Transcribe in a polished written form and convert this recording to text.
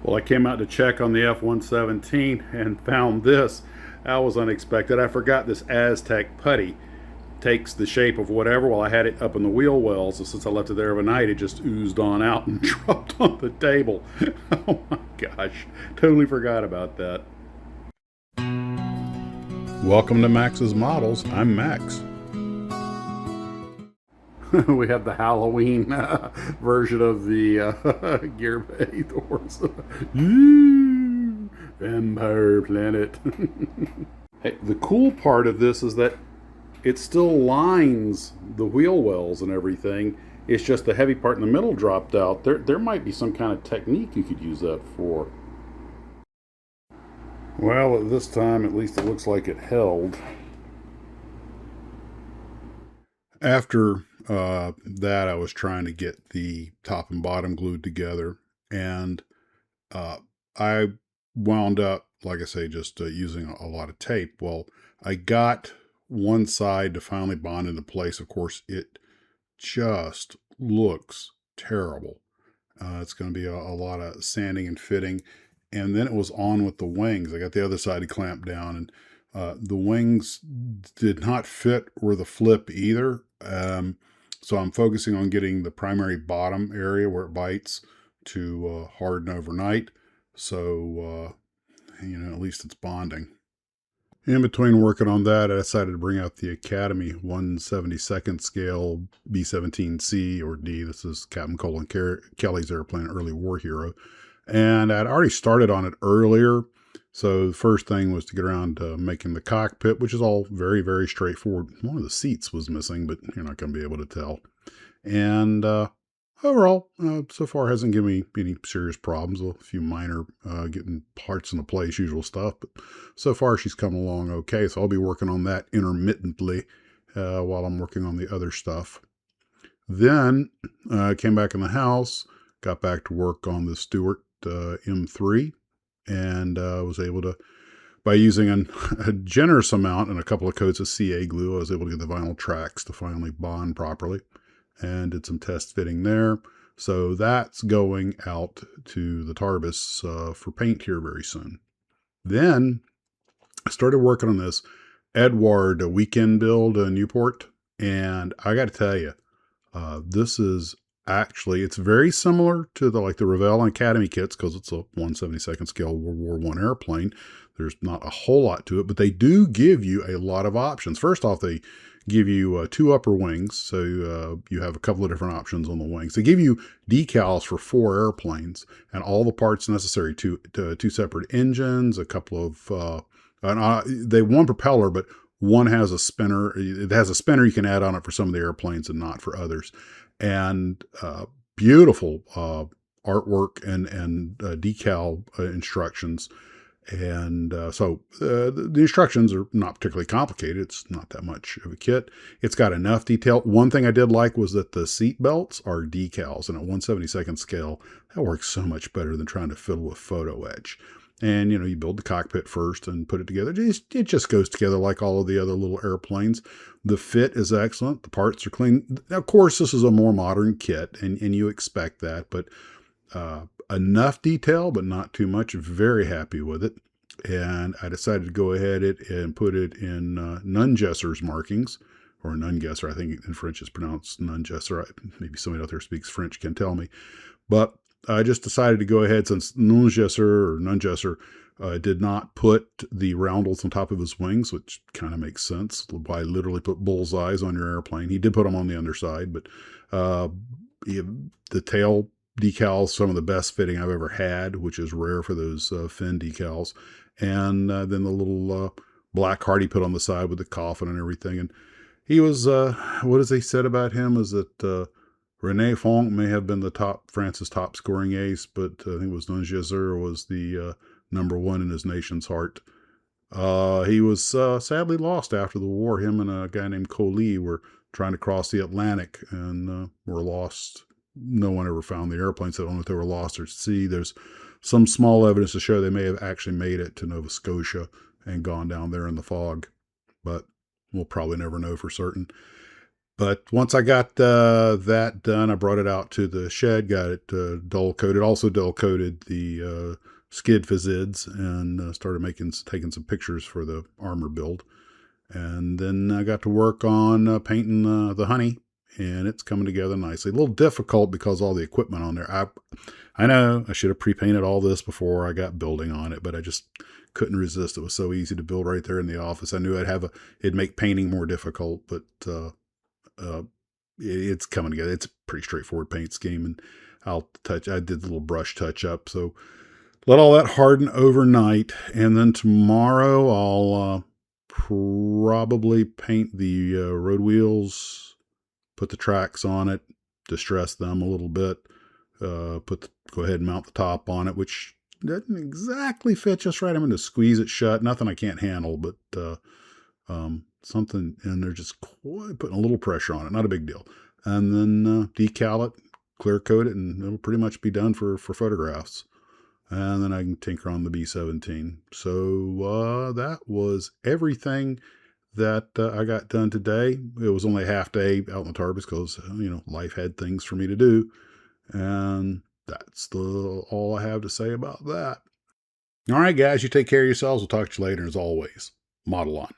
Well, I came out to check on the F-117 and found this. That was unexpected. I forgot this Aztec putty takes the shape of whatever. Well, I had it up in the wheel wells, and since I left it there overnight, it just oozed on out and dropped on the table. Oh my gosh, totally forgot about that. Welcome to Max's Models. I'm Max. We have the Halloween version of the Gear Bay horse. Vampire Planet. Hey, the cool part of this is that it still lines the wheel wells and everything. It's just the heavy part in the middle dropped out. There might be some kind of technique you could use that for. Well, at this time, at least it looks like it held. After that, I was trying to get the top and bottom glued together, and I wound up, like I say, just using a lot of tape. Well, I got one side to finally bond into place. Of course, it just looks terrible. It's going to be a lot of sanding and fitting. And then it was on with the wings. I got the other side clamped down, and the wings did not fit or the flip either. So I'm focusing on getting the primary bottom area where it bites to harden overnight. So, at least it's bonding. In between working on that, I decided to bring out the Academy 1/72nd scale B-17C or D. This is Captain Colin Kelly's airplane, early war hero. And I'd already started on it earlier. So the first thing was to get around to making the cockpit, which is all very, very straightforward. One of the seats was missing, but you're not going to be able to tell. And overall, so far hasn't given me any serious problems. A few minor getting parts into place, usual stuff. But so far she's come along okay. So I'll be working on that intermittently while I'm working on the other stuff. Then I came back in the house, got back to work on the Stewart M3, and was able to, by using a generous amount and a couple of coats of CA glue, I was able to get the vinyl tracks to finally bond properly, and did some test fitting there. So that's going out to the Tarbis for paint here very soon. Then I started working on this Eduard weekend build Nieuport, and I got to tell you, this is actually, it's very similar to the Revell and Academy kits because it's a 1/72nd scale World War I airplane. There's not a whole lot to it, but they do give you a lot of options. First off, they give you two upper wings, so you have a couple of different options on the wings. They give you decals for 4 airplanes and all the parts necessary to two separate engines, a couple of they one propeller, but one has a spinner. It has a spinner you can add on it for some of the airplanes and not for others. And beautiful artwork and decal instructions. And so the instructions are not particularly complicated. It's not that much of a kit. It's got enough detail. One thing I did like was that the seat belts are decals, and at 1/72nd scale, that works so much better than trying to fiddle with photo etch. And, you build the cockpit first and put it together. It just goes together like all of the other little airplanes. The fit is excellent. The parts are clean. Of course, this is a more modern kit, and you expect that, but enough detail, but not too much. Very happy with it. And I decided to go ahead and put it in Nungesser's markings, or Nungesser. I think in French it's pronounced Nungesser. Maybe somebody out there speaks French can tell me. But I just decided to go ahead, since Nungesser did not put the roundels on top of his wings, which kind of makes sense. Why literally put bullseyes on your airplane? He did put them on the underside, but the tail decals, some of the best fitting I've ever had, which is rare for those fin decals. And then the little black heart he put on the side with the coffin and everything. And he was, what has they said about him is that Rene Fonck may have been France's top scoring ace, but I think it was Nungesser was the number one in his nation's heart. He was sadly lost after the war. Him and a guy named Coley were trying to cross the Atlantic and were lost. No one ever found the airplanes. So I don't know if they were lost or at sea. There's some small evidence to show they may have actually made it to Nova Scotia and gone down there in the fog, but we'll probably never know for certain. But once I got that done, I brought it out to the shed, got it dull coated, also dull coated the skid fizzids, and started taking some pictures for the armor build. And then I got to work on painting the honey, and it's coming together nicely. A little difficult because all the equipment on there. I know I should have pre-painted all this before I got building on it, but I just couldn't resist. It was so easy to build right there in the office. I knew it'd make painting more difficult, but uh, it's coming together. It's a pretty straightforward paint scheme, and I did the little brush touch up. So let all that harden overnight, and then tomorrow I'll probably paint the road wheels, put the tracks on it, distress them a little bit, go ahead and mount the top on it, which doesn't exactly fit just right. I'm going to squeeze it shut. Nothing I can't handle, but something in there just putting a little pressure on it. Not a big deal. And then decal it, clear coat it, and it'll pretty much be done for photographs. And then I can tinker on the B17. So that was everything that I got done today. It was only a half day out in the Tarbis because, life had things for me to do. And that's all I have to say about that. All right, guys, you take care of yourselves. We'll talk to you later. As always, model on.